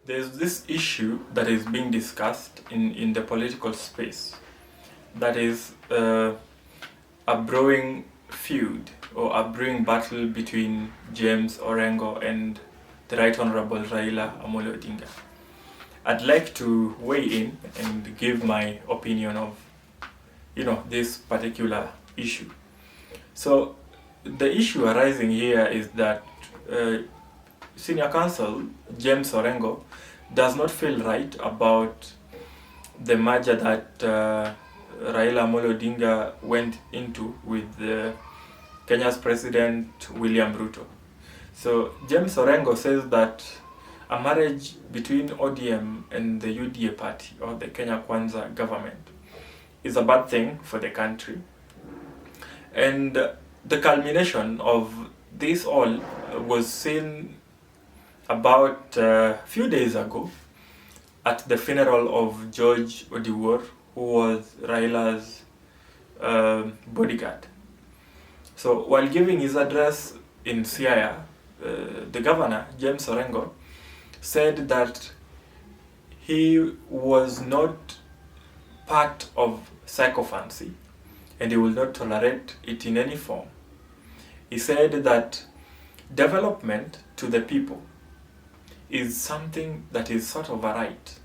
There's this issue that is being discussed in the political space, that is a brewing feud or a brewing battle between James Orengo and the Right Honorable Raila Odinga. I'd like to weigh in and give my opinion of this particular issue. So the issue arising here is that Senior Counsel James Orengo does not feel right about the merger that Raila Odinga went into with Kenya's President William Ruto. So James Orengo says that a marriage between ODM and the UDA party, or the Kenya Kwanza government, is a bad thing for the country. And the culmination of this all was seen about a few days ago at the funeral of George Odiwuor, who was Raila's bodyguard. So while giving his address in Siaya, the governor, James Orengo, said that he was not part of sycophancy and he will not tolerate it in any form. He said that development to the people is something that is sort of a right,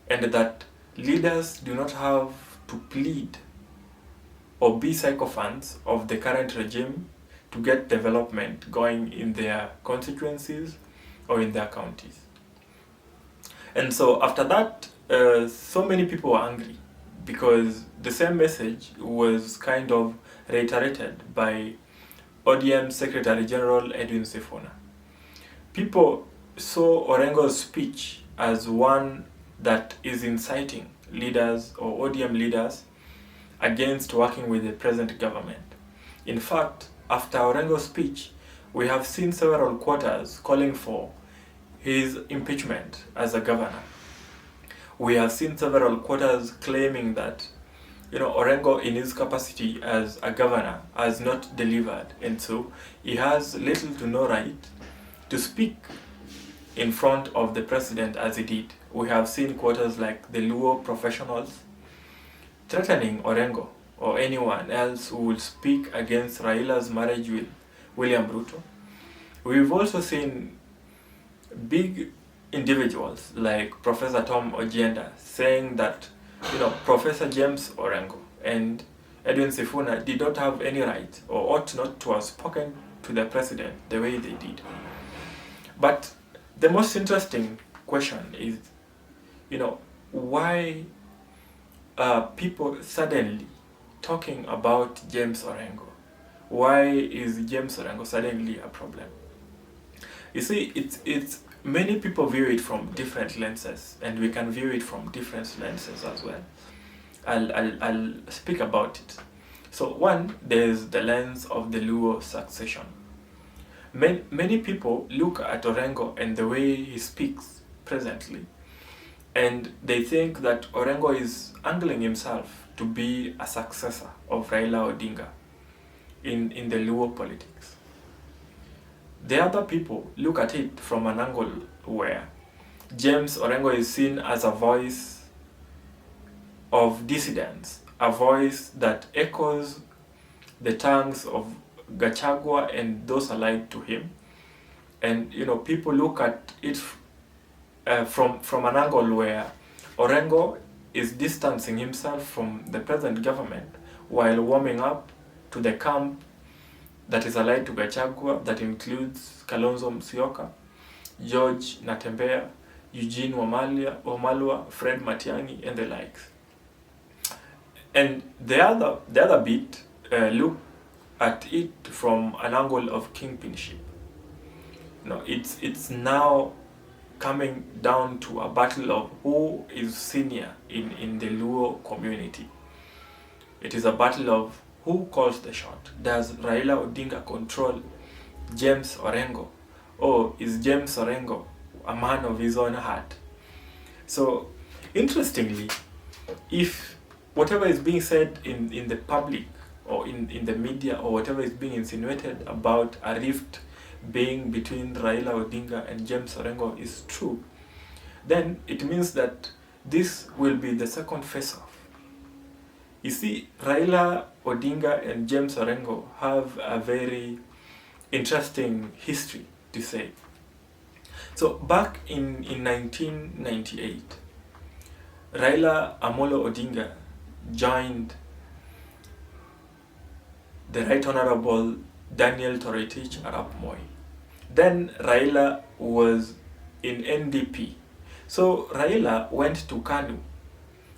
and that leaders do not have to plead or be sycophants of the current regime to get development going in their constituencies or in their counties. And so after that, so many people were angry because the same message was kind of reiterated by ODM Secretary General Edwin Sifuna. People saw Orengo's speech as one that is inciting leaders or ODM leaders against working with the present government. In fact, after Orengo's speech, we have seen several quarters calling for his impeachment as a governor. We have seen several quarters claiming that Orengo, in his capacity as a governor, has not delivered, and so he has little to no right to speak in front of the president as he did. We have seen quarters like the Luo professionals threatening Orengo or anyone else who will speak against Raila's marriage with William Ruto. We've also seen big individuals like Professor Tom Ojienda saying that Professor James Orengo and Edwin Sifuna did not have any right or ought not to have spoken to the president the way they did. But the most interesting question is, why are people suddenly talking about James Orengo? Why is James Orengo suddenly a problem? You see, it's many people view it from different lenses, and we can view it from different lenses as well. I'll speak about it. So one, there's the lens of the Luo succession. Many people look at Orengo and the way he speaks presently, and they think that Orengo is angling himself to be a successor of Raila Odinga in the Luo politics. The other people look at it from an angle where James Orengo is seen as a voice of dissidents, a voice that echoes the tongues of Gachagua and those allied to him. And people look at it from an angle where Orengo is distancing himself from the present government while warming up to the camp that is allied to Gachagua, that includes Kalonzo Musyoka, George Natembeya, Eugene Wamalwa, Fred Matiang'i, and the likes. And the other bit look at it from an angle of kingpinship. It's now coming down to a battle of who is senior in the Luo community. It is a battle of who calls the shot. Does Raila Odinga control James Orengo, or is James Orengo a man of his own heart? So interestingly, if whatever is being said in the public or in the media, or whatever is being insinuated about a rift being between Raila Odinga and James Orengo is true, then it means that this will be the second face-off. You see, Raila Odinga and James Orengo have a very interesting history to say. So back in 1998, Raila Amolo Odinga joined the Right Honorable Daniel Toroitich Arap Moi. Then Raila was in NDP. So Raila went to Kanu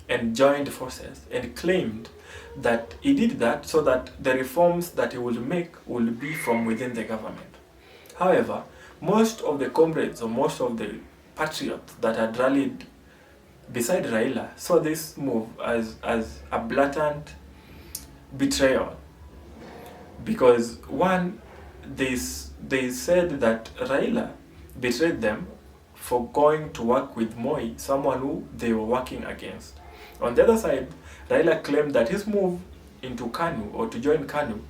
and joined forces and claimed that he did that so that the reforms that he would make will be from within the government. However, most of the comrades or most of the patriots that had rallied beside Raila saw this move as a blatant betrayal, because one, they said that Raila betrayed them for going to work with Moi, someone who they were working against. On the other side, Raila claimed that his move into KANU or to join KANU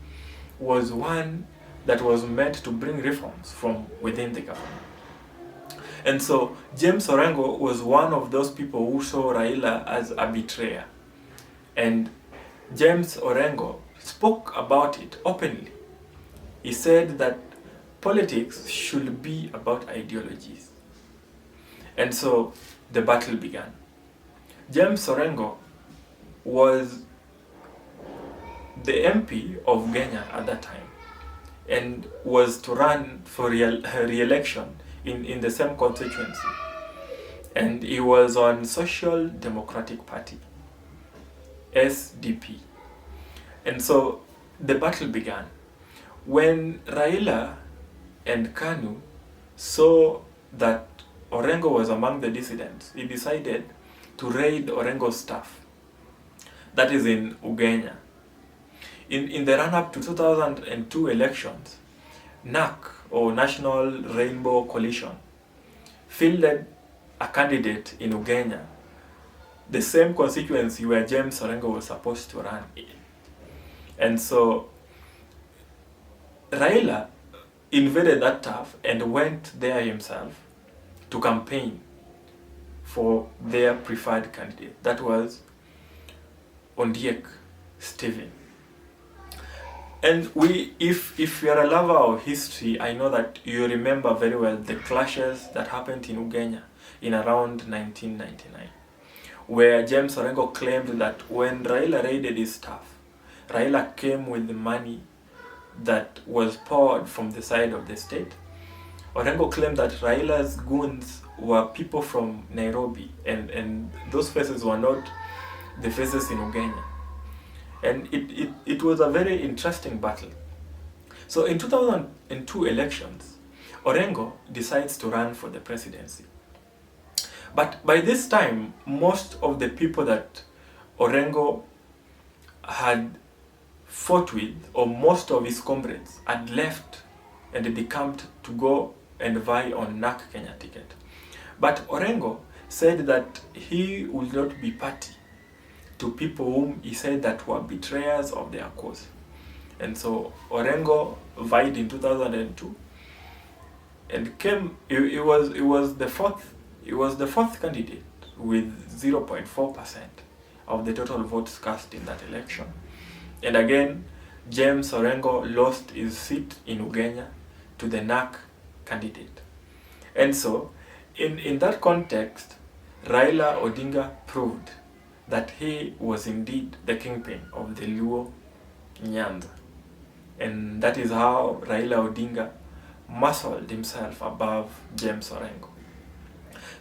was one that was meant to bring reforms from within the government. And so James Orengo was one of those people who saw Raila as a betrayer. And James Orengo spoke about it openly. He said that politics should be about ideologies. And so the battle began. James Orengo was the MP of Kenya at that time and was to run for re-election in the same constituency. And he was on Social Democratic Party, SDP. And so the battle began. When Raila and KANU saw that Orengo was among the dissidents, he decided to raid Orengo's staff. That is in Ugenya. In the run-up to 2002 elections, NAC, or National Rainbow Coalition, fielded a candidate in Ugenya, the same constituency where James Orengo was supposed to run in. And so Raila invaded that turf and went there himself to campaign for their preferred candidate. That was Ondiek Stephen. And if you're a lover of history, I know that you remember very well the clashes that happened in Ugenya in around 1999, where James Orengo claimed that when Raila raided his staff, Raila came with the money that was poured from the side of the state. Orengo claimed that Raila's goons were people from Nairobi, and those faces were not the faces in Ugenya. And it was a very interesting battle. So in 2002 elections, Orengo decides to run for the presidency. But by this time, most of the people that Orengo had fought with, or most of his comrades, had left and decamped to go and vie on NAC Kenya ticket. But Orengo said that he would not be party to people whom he said that were betrayers of their cause. And so Orengo vied in 2002 and came. He was the fourth candidate with 0.4% of the total votes cast in that election. And again, James Orengo lost his seat in Ugenya to the NAC candidate. And so in that context, Raila Odinga proved that he was indeed the kingpin of the Luo Nyanza. And that is how Raila Odinga muscled himself above James Orengo.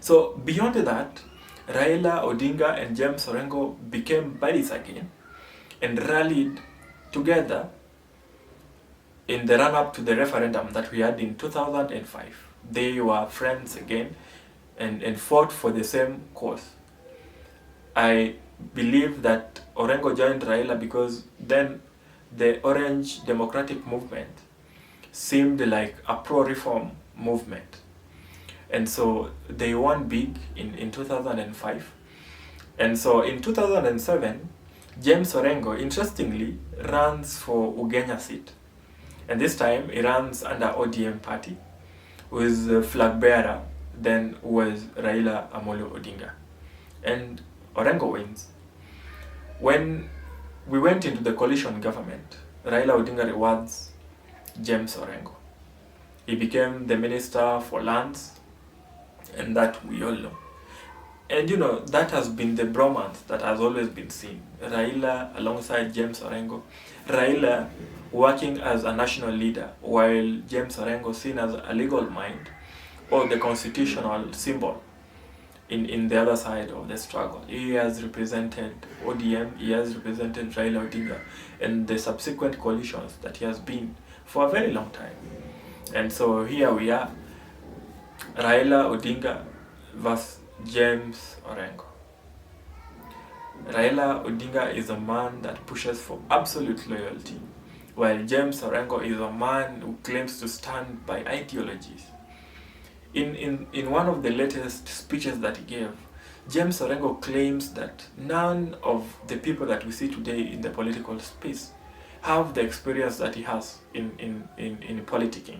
So beyond that, Raila Odinga and James Orengo became buddies again and rallied together in the run-up to the referendum that we had in 2005. They were friends again and fought for the same cause. I believe that Orengo joined Raila because then the Orange Democratic Movement seemed like a pro-reform movement. And so they won big in 2005. And so in 2007, James Orengo, interestingly, runs for Ugenya seat. And this time he runs under ODM party, with flag bearer then was Raila Amolo Odinga. And Orengo wins. When we went into the coalition government, Raila Odinga rewards James Orengo. He became the Minister for Lands, and that we all know. And you know, that has been the bromance that has always been seen. Raila alongside James Orengo. Raila working as a national leader, while James Orengo seen as a legal mind or the constitutional symbol in the other side of the struggle. He has represented ODM, he has represented Raila Odinga and the subsequent coalitions that he has been for a very long time. And so here we are, Raila Odinga versus James Orengo. Raila Odinga is a man that pushes for absolute loyalty, while James Orengo is a man who claims to stand by ideologies. In one of the latest speeches that he gave, James Orengo claims that none of the people that we see today in the political space have the experience that he has in politicking.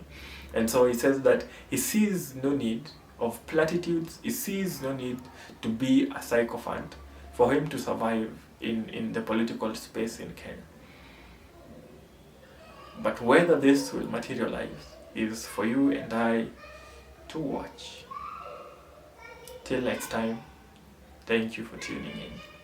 And so he says that he sees no need of platitudes, he sees no need to be a sycophant for him to survive in the political space in Kenya. But whether this will materialize is for you and I to watch. Till next time, thank you for tuning in.